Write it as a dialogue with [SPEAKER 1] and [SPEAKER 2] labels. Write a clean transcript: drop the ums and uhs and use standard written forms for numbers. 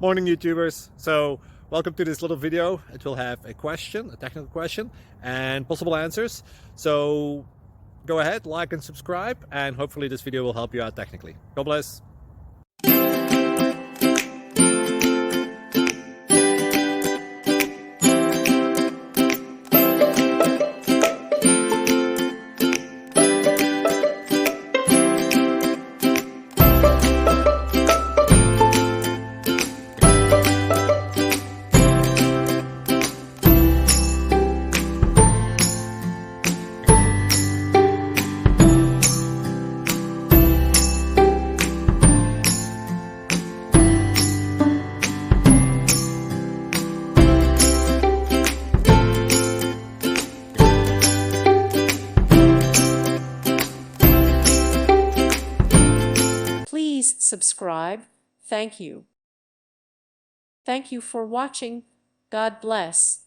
[SPEAKER 1] Morning YouTubers. So welcome to this little video. It will have a question, a technical question, and possible answers. So go ahead, like and subscribe, and hopefully this video will help you out technically. God bless.
[SPEAKER 2] Please subscribe. Thank you. Thank you for watching. God bless.